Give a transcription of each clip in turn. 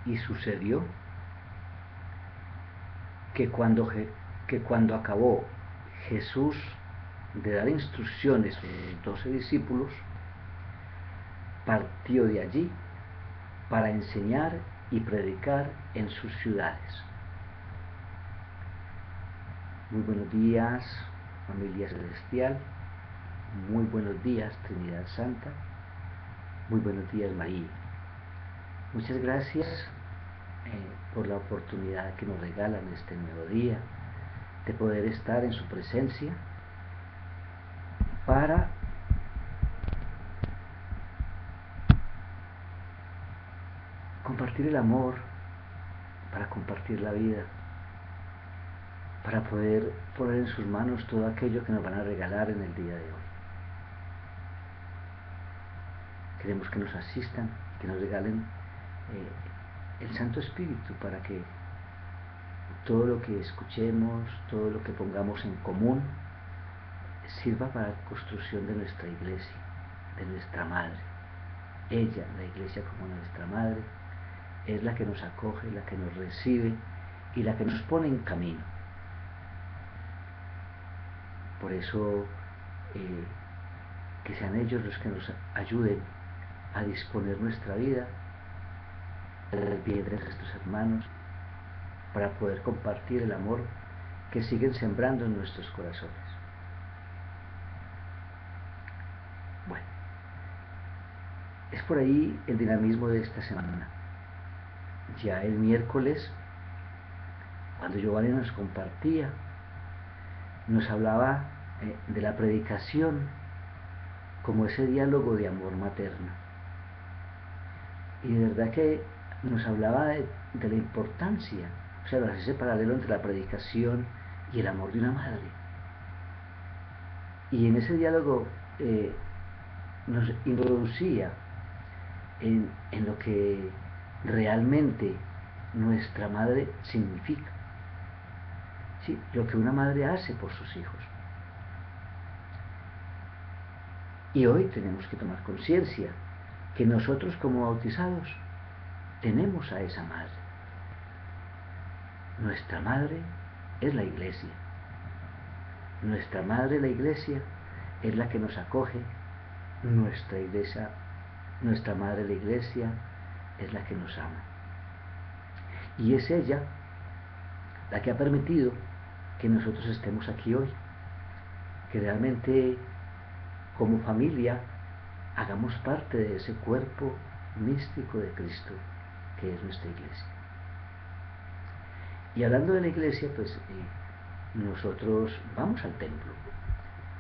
Y sucedió que cuando acabó Jesús de dar instrucciones a sus 12 discípulos, partió de allí para enseñar y predicar en sus ciudades. Muy buenos días, familia celestial. Muy buenos días, Trinidad Santa. Muy buenos días, María. Muchas gracias por la oportunidad que nos regalan este nuevo día de poder estar en su presencia para compartir el amor, para compartir la vida, para poder poner en sus manos todo aquello que nos van a regalar en el día de hoy. Queremos que nos asistan, que nos regalen el Santo Espíritu para que todo lo que escuchemos, todo lo que pongamos en común, sirva para la construcción de nuestra iglesia, de nuestra madre. Ella, la iglesia como nuestra madre, es la que nos acoge, la que nos recibe y la que nos pone en camino. Por eso, que sean ellos los que nos ayuden a disponer nuestra vida, a las piedras de estos hermanos, para poder compartir el amor que siguen sembrando en nuestros corazones. Bueno, es por ahí el dinamismo de esta semana. Ya el miércoles, cuando Giovanni nos compartía, nos hablaba de la predicación como ese diálogo de amor materno. Y de verdad que nos hablaba de la importancia, o sea, ese paralelo entre la predicación y el amor de una madre. Y en ese diálogo nos introducía en lo que realmente nuestra madre significa. Sí, lo que una madre hace por sus hijos. Y hoy tenemos que tomar conciencia que nosotros como bautizados tenemos a esa madre. Nuestra madre es la iglesia. Nuestra madre, la iglesia, es la que nos acoge. Nuestra iglesia, nuestra madre, la iglesia, es la que nos ama. Y es ella la que ha permitido que nosotros estemos aquí hoy, que realmente como familia hagamos parte de ese cuerpo místico de Cristo que es nuestra iglesia. Y hablando de la iglesia, pues nosotros vamos al templo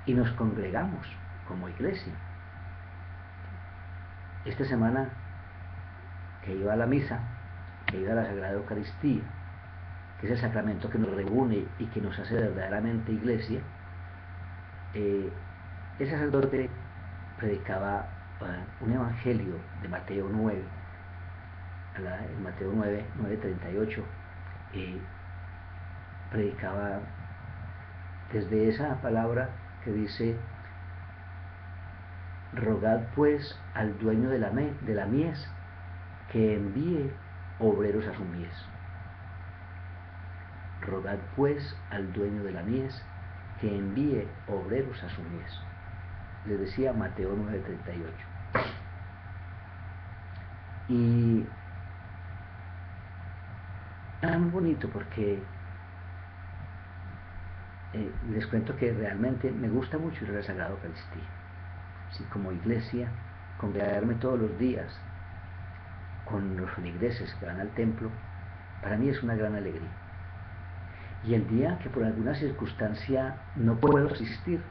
y nos congregamos como iglesia. Esta semana que iba a la misa, que iba a la Sagrada Eucaristía, que es el sacramento que nos reúne y que nos hace verdaderamente iglesia, el sacerdote predicaba un evangelio de Mateo 9, en Mateo 9, 9:38, predicaba desde esa palabra que dice: rogad pues al dueño de la mies que envíe obreros a su mies. Rogad pues al dueño de la mies que envíe obreros a su mies. Les decía Mateo 9:38. Y era muy bonito porque les cuento que realmente me gusta mucho ir a la Sagrada Eucaristía. Sí, como iglesia, congregarme todos los días con los feligreses que van al templo, para mí es una gran alegría. Y el día que por alguna circunstancia no puedo asistir,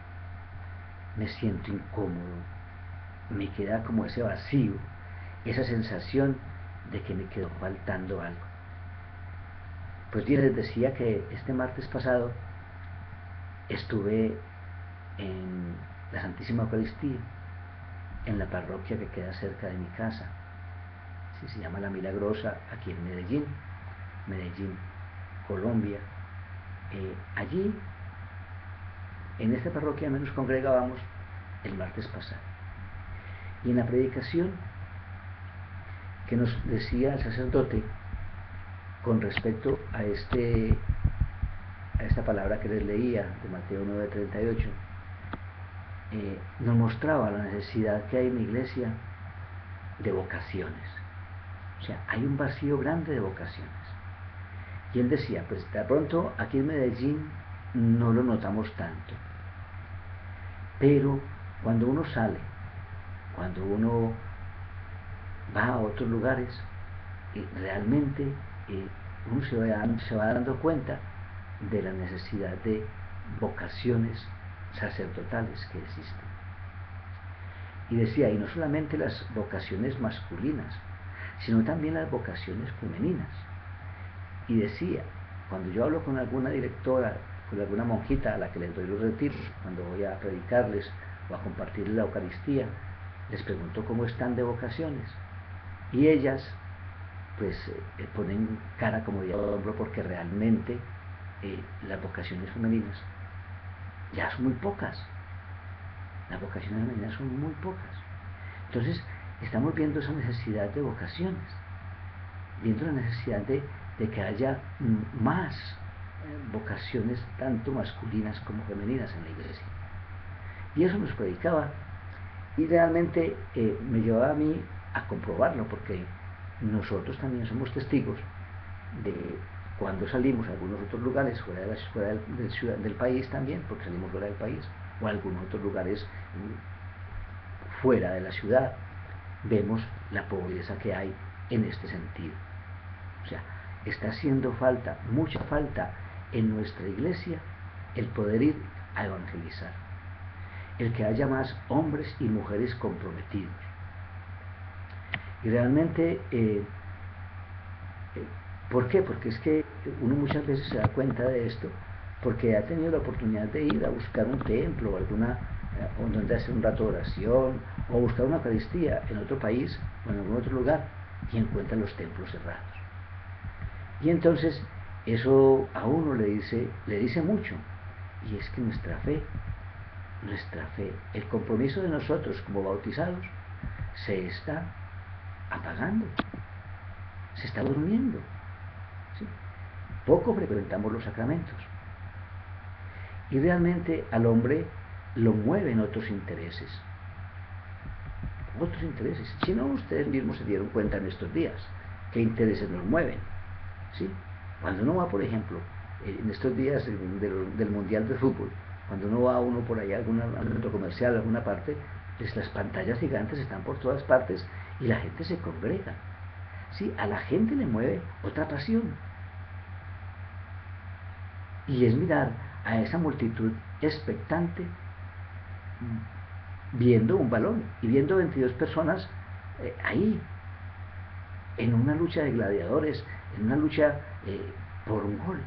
me siento incómodo, me queda como ese vacío, esa sensación de que me quedó faltando algo. Pues bien, les decía que este martes pasado estuve en la Santísima Eucaristía, en la parroquia que queda cerca de mi casa. Sí, se llama La Milagrosa, aquí en Medellín, Colombia. Allí, en esta parroquia nos congregábamos el martes pasado. Y en la predicación que nos decía el sacerdote, con respecto a esta palabra que les leía de Mateo 9:38, nos mostraba la necesidad que hay en la iglesia de vocaciones. O sea, hay un vacío grande de vocaciones. Y él decía, pues de pronto aquí en Medellín no lo notamos tanto, pero cuando uno sale, cuando uno va a otros lugares, realmente uno se va dando cuenta de la necesidad de vocaciones sacerdotales que existen. Y decía, y no solamente las vocaciones masculinas, sino también las vocaciones femeninas. Y decía, cuando yo hablo con alguna directora, con alguna monjita a la que les doy los retiros, cuando voy a predicarles o a compartir la Eucaristía, les pregunto cómo están de vocaciones. Y ellas, pues, ponen cara como de hombro porque realmente las vocaciones femeninas ya son muy pocas. Las vocaciones femeninas son muy pocas. Entonces, estamos viendo esa necesidad de vocaciones, viendo la necesidad de que haya más vocaciones, tanto masculinas como femeninas en la iglesia. Y eso nos predicaba, y realmente me llevaba a mí a comprobarlo, porque nosotros también somos testigos de cuando salimos a algunos otros lugares fuera del país también, porque salimos fuera del país, o a algunos otros lugares fuera de la ciudad, vemos la pobreza que hay en este sentido. O sea, está haciendo falta, mucha falta en nuestra iglesia el poder ir a evangelizar, el que haya más hombres y mujeres comprometidos. Y realmente, ¿por qué? Porque es que uno muchas veces se da cuenta de esto, porque ha tenido la oportunidad de ir a buscar un templo o o donde hacer un rato de oración, o buscar una Eucaristía en otro país o en algún otro lugar, y encuentra los templos cerrados. Y entonces eso a uno le dice mucho, y es que nuestra fe, el compromiso de nosotros como bautizados, se está apagando, se está durmiendo, ¿sí? Poco frecuentamos los sacramentos, y realmente al hombre lo mueven otros intereses. Si no, ustedes mismos se dieron cuenta en estos días qué intereses nos mueven, ¿sí? Cuando uno va, por ejemplo, en estos días del Mundial de Fútbol, cuando uno va por allá a algún centro comercial, a alguna parte, pues las pantallas gigantes están por todas partes y la gente se congrega. ¿Sí? A la gente le mueve otra pasión, y es mirar a esa multitud expectante viendo un balón y viendo 22 personas ahí, en una lucha de gladiadores, en una lucha por un gol,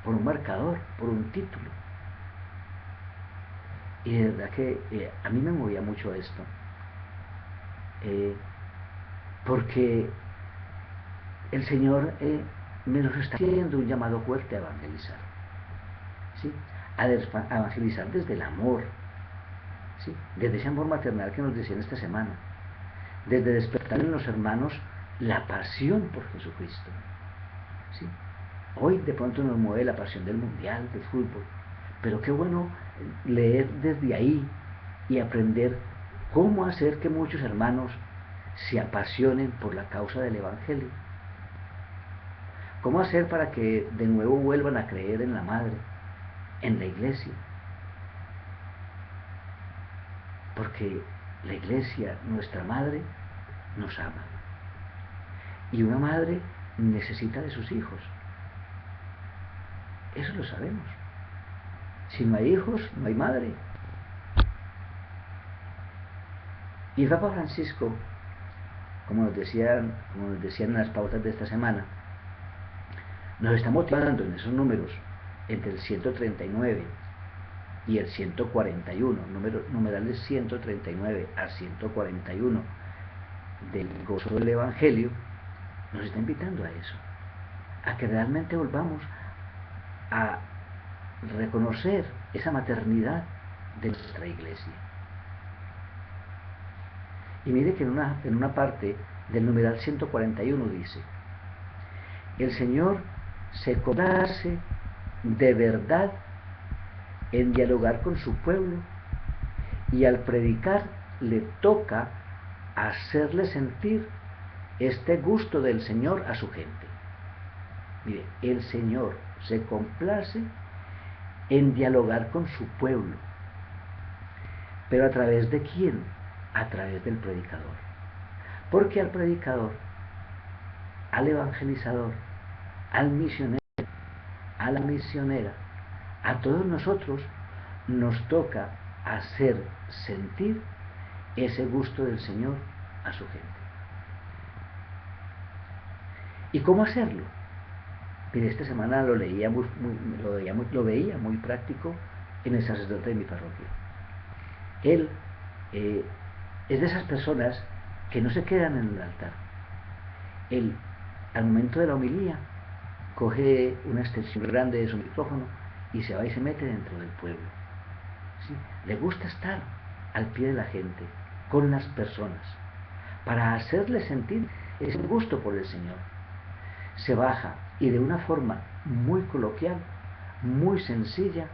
por un marcador, por un título. Y de verdad que a mí me movía mucho esto, porque el Señor me nos está haciendo un llamado fuerte a evangelizar, ¿sí? A evangelizar desde el amor, ¿sí? Desde ese amor maternal que nos decían esta semana, desde despertar en los hermanos la pasión por Jesucristo, ¿sí? Hoy de pronto nos mueve la pasión del mundial, del fútbol, pero qué bueno leer desde ahí y aprender cómo hacer que muchos hermanos se apasionen por la causa del Evangelio. ¿Cómo hacer para que de nuevo vuelvan a creer en la Madre, en la Iglesia? Porque la Iglesia, nuestra Madre, nos ama. Y una madre necesita de sus hijos. Eso lo sabemos. Si no hay hijos, no hay madre. Y el Papa Francisco, como nos decían en las pautas de esta semana, nos está motivando en esos números entre el 139 y el 141, numerales 139 a 141 del gozo del Evangelio, nos está invitando a eso, a que realmente volvamos a reconocer esa maternidad de nuestra iglesia. Y mire que en una parte del numeral 141 dice: El Señor se complace de verdad en dialogar con su pueblo, y al predicar le toca hacerle sentir este gusto del Señor a su gente. Mire, el Señor se complace en dialogar con su pueblo, pero ¿a través de quién? A través del predicador. Porque al predicador, al evangelizador, al misionero, a la misionera, a todos nosotros nos toca hacer sentir ese gusto del Señor a su gente. ¿Y cómo hacerlo? Mire, esta semana lo veía muy práctico en el sacerdote de mi parroquia. Él es de esas personas que no se quedan en el altar. Él, al momento de la homilía, coge una extensión grande de su micrófono y se va y se mete dentro del pueblo. ¿Sí? Le gusta estar al pie de la gente, con las personas, para hacerles sentir ese gusto por el Señor. Se baja y de una forma muy coloquial, muy sencilla,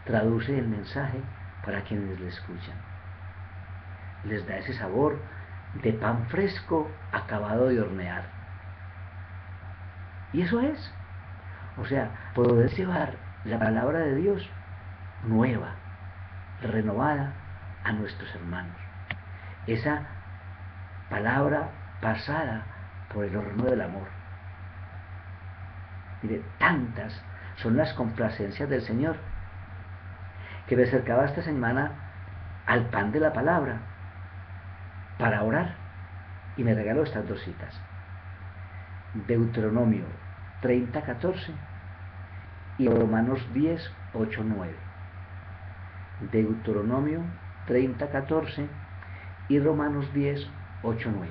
traduce el mensaje para quienes le escuchan. Les da ese sabor de pan fresco acabado de hornear. Y eso es, o sea, poder llevar la palabra de Dios nueva, renovada a nuestros hermanos. Esa palabra pasada por el horno del amor. Mire, tantas son las complacencias del Señor, que me acercaba esta semana al pan de la palabra para orar, y me regaló estas dos citas: Deuteronomio 30:14 y Romanos 10:8-9. Deuteronomio 30:14 y Romanos 10:8-9.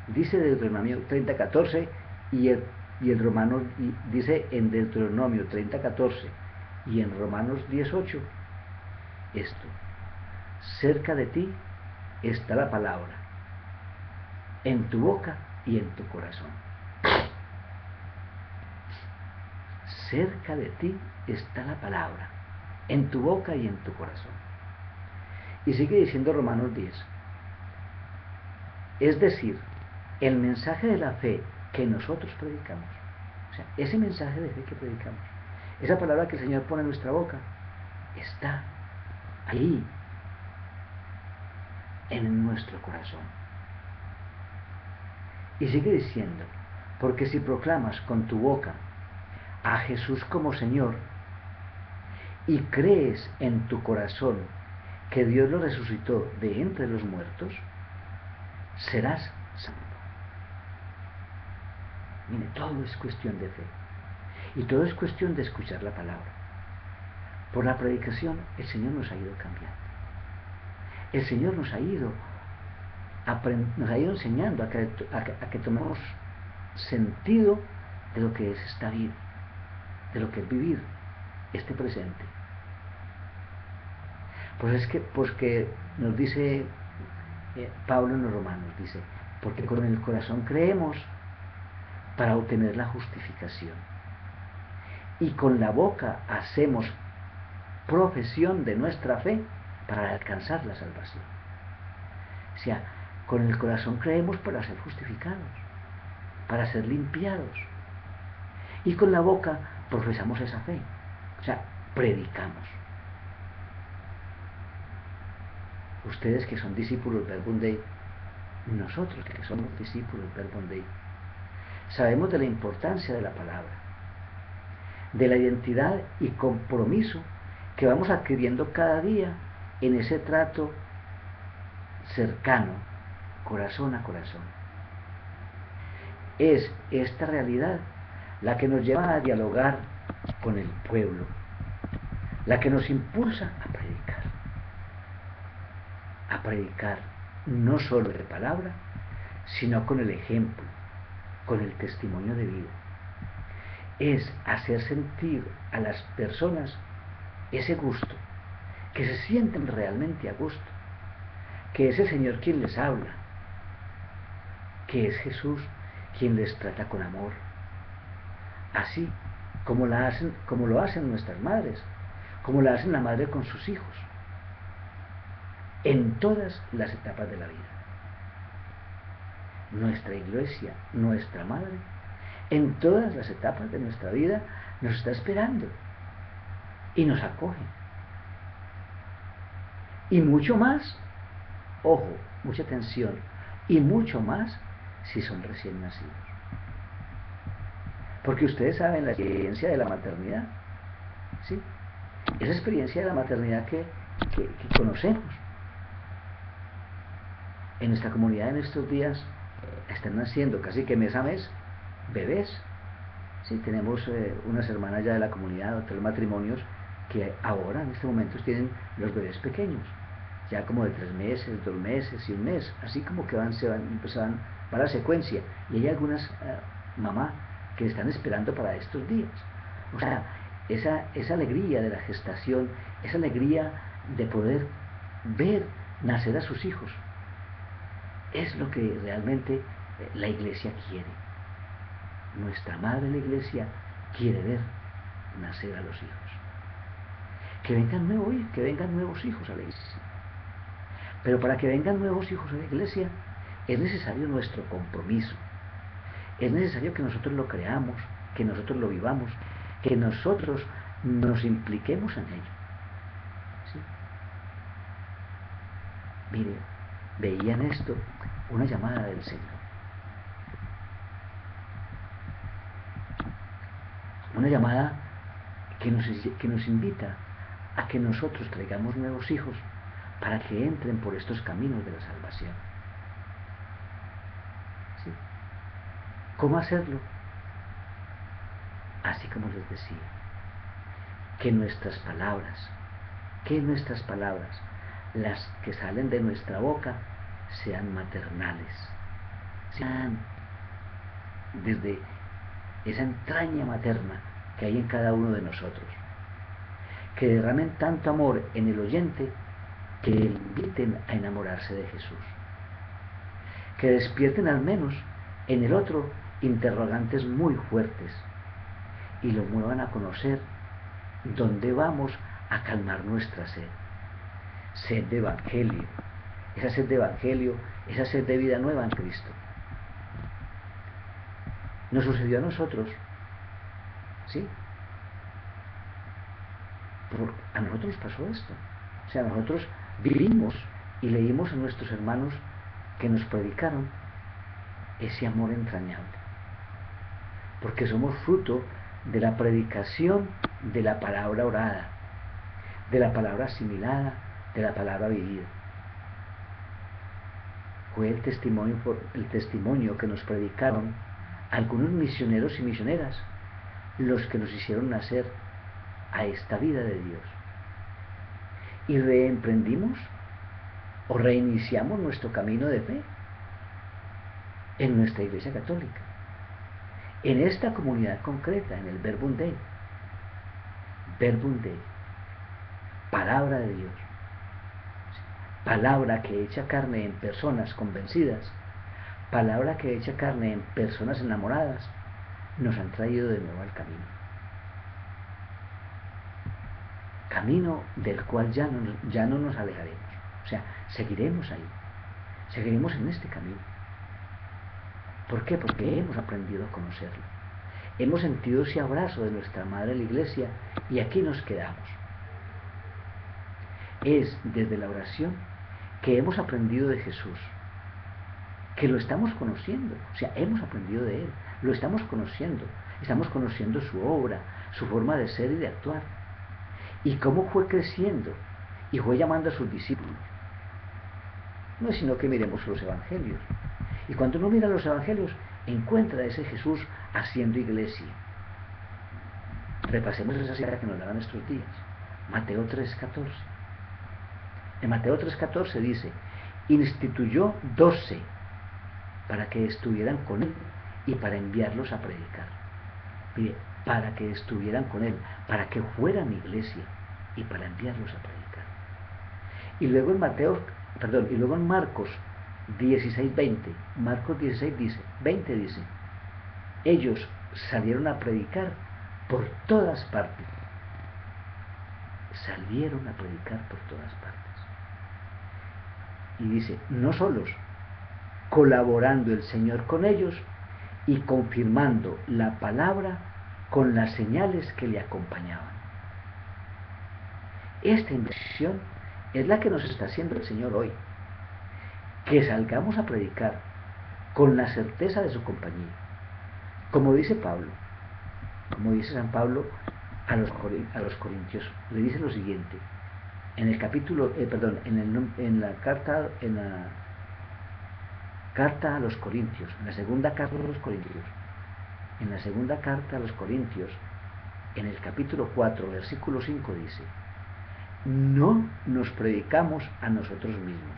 Dice Deuteronomio 30:14 y el Romanos dice en Deuteronomio 30:14 y en Romanos 10:8 esto: cerca de ti está la palabra, en tu boca y en tu corazón. Cerca de ti está la palabra, en tu boca y en tu corazón. Y sigue diciendo Romanos 10. Es decir, el mensaje de la fe que nosotros predicamos, o sea, ese mensaje de fe que predicamos, esa palabra que el Señor pone en nuestra boca, está ahí, en nuestro corazón. Y sigue diciendo, porque si proclamas con tu boca a Jesús como Señor y crees en tu corazón que Dios lo resucitó de entre los muertos, serás salvo. Mire, todo es cuestión de fe, y todo es cuestión de escuchar la palabra. Por la predicación el Señor nos ha ido cambiando. El Señor nos ha ido enseñando a que tomemos sentido de lo que es esta vida, de lo que es vivir este presente. Pues que nos dice Pablo en los Romanos, dice, porque con el corazón creemos para obtener la justificación, y con la boca hacemos profesión de nuestra fe para alcanzar la salvación. O sea, con el corazón creemos para ser justificados, para ser limpiados, y con la boca profesamos esa fe, o sea, predicamos. Ustedes que son discípulos del Verbum Dei, nosotros que somos discípulos del Verbum Dei, sabemos de la importancia de la palabra, de la identidad y compromiso que vamos adquiriendo cada día en ese trato cercano, corazón a corazón. Es esta realidad la que nos lleva a dialogar con el pueblo, la que nos impulsa a predicar no solo de palabra, sino con el ejemplo, con el testimonio de vida. Es hacer sentir a las personas ese gusto, que se sienten realmente a gusto, que es el Señor quien les habla, que es Jesús quien les trata con amor, así como lo hacen nuestras madres, como la hacen la madre con sus hijos, en todas las etapas de la vida. Nuestra iglesia, nuestra madre, en todas las etapas de nuestra vida nos está esperando y nos acoge. Y mucho más, ojo, mucha atención, y mucho más si son recién nacidos. Porque ustedes saben la experiencia de la maternidad, ¿sí? Esa experiencia de la maternidad que conocemos. En nuestra comunidad en estos días están naciendo casi que mes a mes bebés. Sí, tenemos unas hermanas ya de la comunidad, otros matrimonios que ahora en este momento tienen los bebés pequeños, ya como de 3 meses, 2 meses y 1 mes, así como que van para la secuencia. Y hay algunas mamás que están esperando para estos días. O sea, esa alegría de la gestación, esa alegría de poder ver nacer a sus hijos, es lo que realmente la iglesia quiere. Nuestra madre, la iglesia, quiere ver nacer a los hijos. Que vengan nuevos hijos a la iglesia. Pero para que vengan nuevos hijos a la iglesia es necesario nuestro compromiso. Es necesario que nosotros lo creamos, que nosotros lo vivamos, que nosotros nos impliquemos en ello. ¿Sí? Mire, veía en esto una llamada del Señor. Una llamada que nos invita a que nosotros traigamos nuevos hijos para que entren por estos caminos de la salvación. ¿Sí? ¿Cómo hacerlo? Así como les decía, que nuestras palabras, las que salen de nuestra boca, sean maternales, sean desde esa entraña materna que hay en cada uno de nosotros, que derramen tanto amor en el oyente que le inviten a enamorarse de Jesús, que despierten al menos en el otro interrogantes muy fuertes y lo muevan a conocer dónde vamos a calmar nuestra sed de evangelio, esa sed de evangelio, esa sed de vida nueva en Cristo. Nos sucedió a nosotros, ¿sí? A nosotros nos pasó esto. O sea, nosotros vivimos y leímos a nuestros hermanos que nos predicaron ese amor entrañable. Porque somos fruto de la predicación de la palabra orada, de la palabra asimilada, de la palabra vivida. Fue el testimonio que nos predicaron algunos misioneros y misioneras los que nos hicieron nacer a esta vida de Dios. Y reemprendimos o reiniciamos nuestro camino de fe en nuestra Iglesia Católica, en esta comunidad concreta, en el Verbum Dei, palabra de Dios, palabra que echa carne en personas convencidas, palabra que echa carne en personas enamoradas, nos han traído de nuevo al camino del cual ya no nos alejaremos. O sea, seguiremos ahí, seguiremos en este camino. ¿Por qué? Porque hemos aprendido a conocerlo, hemos sentido ese abrazo de nuestra Madre la Iglesia y aquí nos quedamos. Es desde la oración que hemos aprendido de Jesús, que lo estamos conociendo, o sea, hemos aprendido de Él, lo estamos conociendo su obra, su forma de ser y de actuar, y cómo fue creciendo y fue llamando a sus discípulos. No es sino que miremos los evangelios, y cuando uno mira los evangelios encuentra a ese Jesús haciendo iglesia. Repasemos esa cita que nos dan nuestros días, Mateo 3:14. En Mateo 3:14 dice: instituyó 12 para que estuvieran con él y para enviarlos a predicar. Mire, para que estuvieran con él, para que fueran iglesia y para enviarlos a predicar. Y luego en Marcos 16:20, Marcos 16 dice, 20 dice: ellos salieron a predicar por todas partes. Salieron a predicar por todas partes. Y dice, no solos, colaborando el Señor con ellos y confirmando la palabra con las señales que le acompañaban. Esta invitación es la que nos está haciendo el Señor hoy, que salgamos a predicar con la certeza de su compañía. Como dice Pablo, como dice San Pablo a los Corintios, le dice lo siguiente, en el capítulo, en la carta a los Corintios, en la segunda carta a los Corintios, en el capítulo 4, versículo 5 dice, no nos predicamos a nosotros mismos,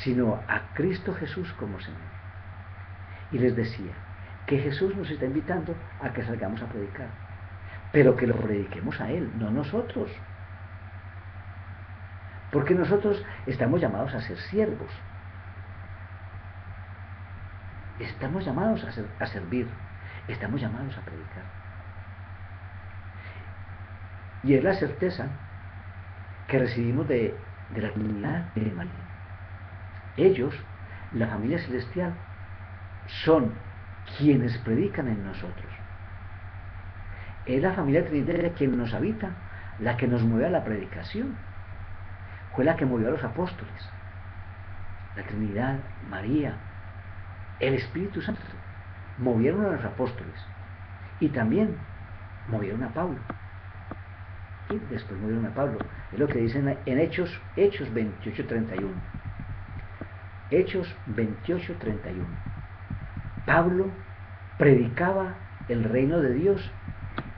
sino a Cristo Jesús como Señor. Y les decía que Jesús nos está invitando a que salgamos a predicar, pero que lo prediquemos a Él, no nosotros. Porque nosotros estamos llamados a ser siervos. Estamos llamados a servir. Estamos llamados a predicar. Y es la certeza que recibimos de la Trinidad de María. Ellos, la familia celestial, son quienes predican en nosotros. Es la familia trinitaria quien nos habita, la que nos mueve a la predicación. Fue la que movió a los apóstoles. La Trinidad, María, el Espíritu Santo movieron a los apóstoles y también movieron a Pablo. Y después movieron a Pablo. Es lo que dicen en Hechos 28:31. Hechos 28:31. Pablo predicaba el reino de Dios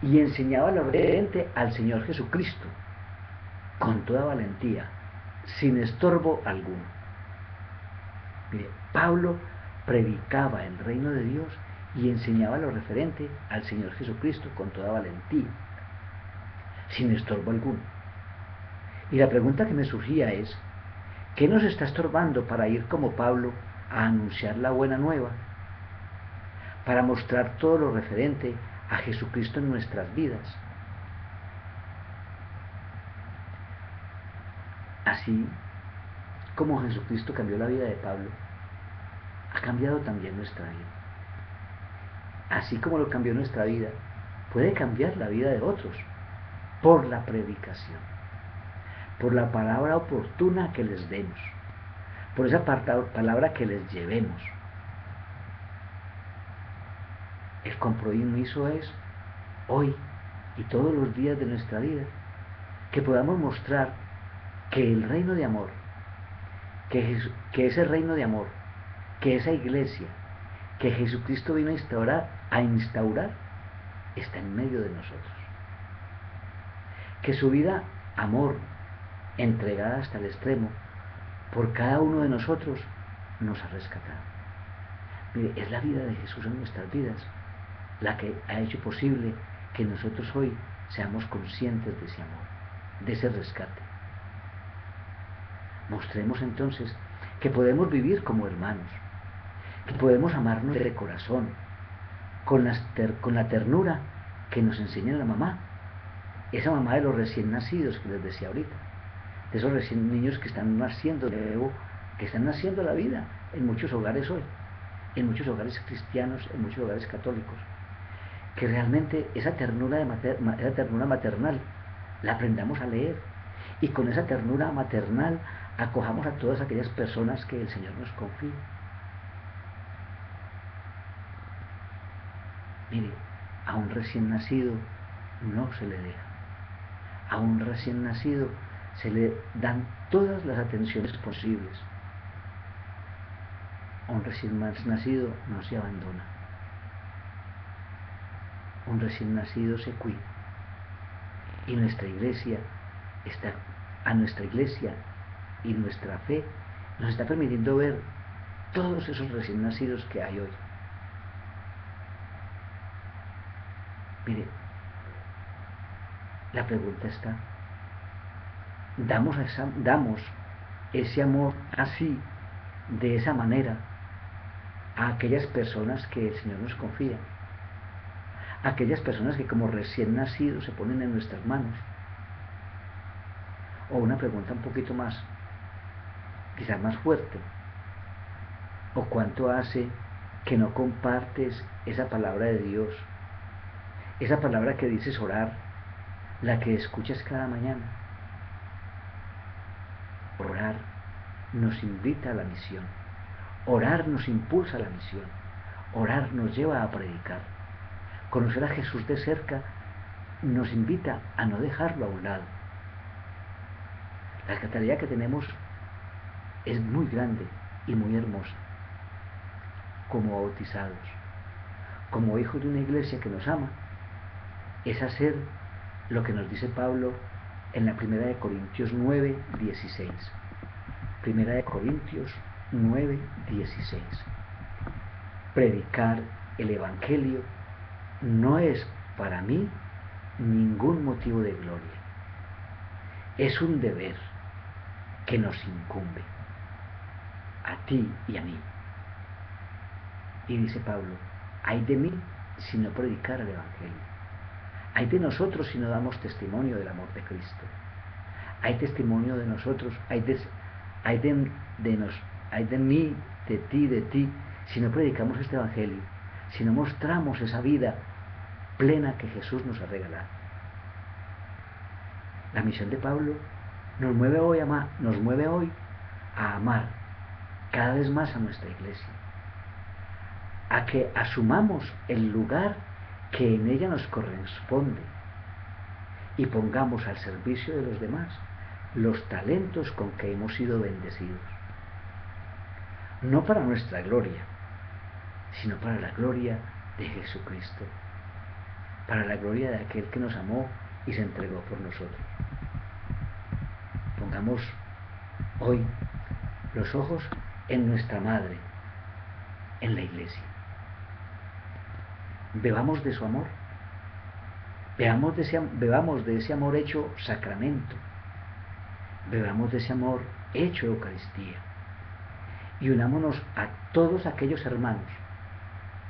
y enseñaba lo referente al Señor Jesucristo con toda valentía, sin estorbo alguno. Mire, Pablo predicaba el reino de Dios y enseñaba lo referente al Señor Jesucristo con toda valentía, sin estorbo alguno. Y la pregunta que me surgía es, ¿qué nos está estorbando para ir como Pablo a anunciar la buena nueva? Para mostrar todo lo referente a Jesucristo en nuestras vidas. Así como Jesucristo cambió la vida de Pablo, ha cambiado también nuestra vida. Así como lo cambió nuestra vida, puede cambiar la vida de otros por la predicación, por la palabra oportuna que les demos, por esa palabra que les llevemos. El compromiso es hoy y todos los días de nuestra vida que podamos mostrar que el reino de amor, que ese reino de amor, que esa iglesia que Jesucristo vino a instaurar está en medio de nosotros. Que su vida, amor, entregada hasta el extremo, por cada uno de nosotros, nos ha rescatado. Mire, es la vida de Jesús en nuestras vidas la que ha hecho posible que nosotros hoy seamos conscientes de ese amor, de ese rescate. Mostremos entonces que podemos vivir como hermanos, que podemos amarnos de corazón, con la ternura que nos enseña la mamá, esa mamá de los recién nacidos que les decía ahorita, de esos recién niños que están naciendo de nuevo, que están naciendo la vida en muchos hogares hoy, en muchos hogares cristianos, en muchos hogares católicos, que realmente esa ternura maternal la aprendamos a leer y con esa ternura maternal acojamos a todas aquellas personas que el Señor nos confía. Mire, a un recién nacido no se le deja. A un recién nacido se le dan todas las atenciones posibles. A un recién nacido no se abandona. Un recién nacido se cuida. Y nuestra iglesia y nuestra fe nos está permitiendo ver todos esos recién nacidos que hay hoy. Mire, la pregunta está, ¿damos ese amor así, de esa manera, a aquellas personas que el Señor nos confía, a aquellas personas que como recién nacidos se ponen en nuestras manos. O una pregunta un poquito más, quizás más fuerte, o cuánto hace que no compartes esa palabra de Dios, esa palabra que dices orar, la que escuchas cada mañana. Orar nos invita a la misión, orar nos impulsa a la misión, orar nos lleva a predicar. Conocer a Jesús de cerca nos invita a no dejarlo a un lado. La tarea que tenemos es muy grande y muy hermosa. Como bautizados, como hijos de una iglesia que nos ama, es hacer lo que nos dice Pablo en la primera de Corintios 9:16. Primera de Corintios 9:16. Predicar el Evangelio no es para mí ningún motivo de gloria. Es un deber que nos incumbe a ti y a mí. Y dice Pablo, ay de mí si no predicara el Evangelio. Hay de nosotros si no damos testimonio del amor de Cristo. Hay testimonio de nosotros, hay de mí, de ti, si no predicamos este Evangelio, si no mostramos esa vida plena que Jesús nos ha regalado. La misión de Pablo nos mueve hoy a amar cada vez más a nuestra iglesia, a que asumamos el lugar que en ella nos corresponde y pongamos al servicio de los demás los talentos con que hemos sido bendecidos, no para nuestra gloria, sino para la gloria de Jesucristo, para la gloria de aquel que nos amó y se entregó por nosotros. Pongamos hoy los ojos en nuestra madre, en la iglesia. Bebamos de su amor, bebamos de ese amor hecho sacramento, bebamos de ese amor hecho Eucaristía, y unámonos a todos aquellos hermanos,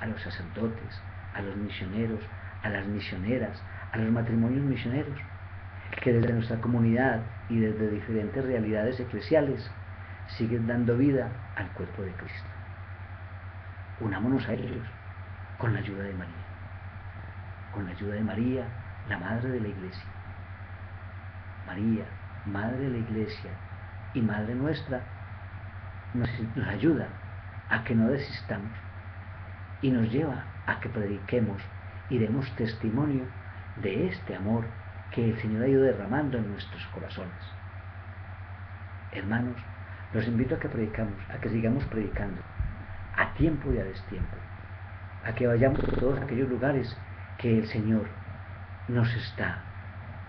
a los sacerdotes, a los misioneros, a las misioneras, a los matrimonios misioneros, que desde nuestra comunidad y desde diferentes realidades eclesiales siguen dando vida al cuerpo de Cristo. Unámonos a ellos con la ayuda de María, con la ayuda de María, la Madre de la Iglesia. María, Madre de la Iglesia y Madre nuestra, nos ayuda a que no desistamos y nos lleva a que prediquemos y demos testimonio de este amor que el Señor ha ido derramando en nuestros corazones. Hermanos, los invito a que sigamos predicando a tiempo y a destiempo, a que vayamos a todos aquellos lugares que el Señor nos está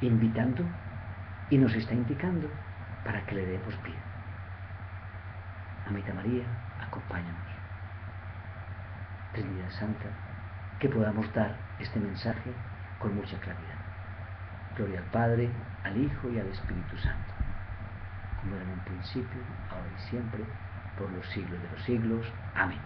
invitando y nos está indicando para que le demos vida. Amita María, acompáñanos. Trinidad Santa, que podamos dar este mensaje con mucha claridad. Gloria al Padre, al Hijo y al Espíritu Santo, como era en un principio, ahora y siempre, por los siglos de los siglos. Amén.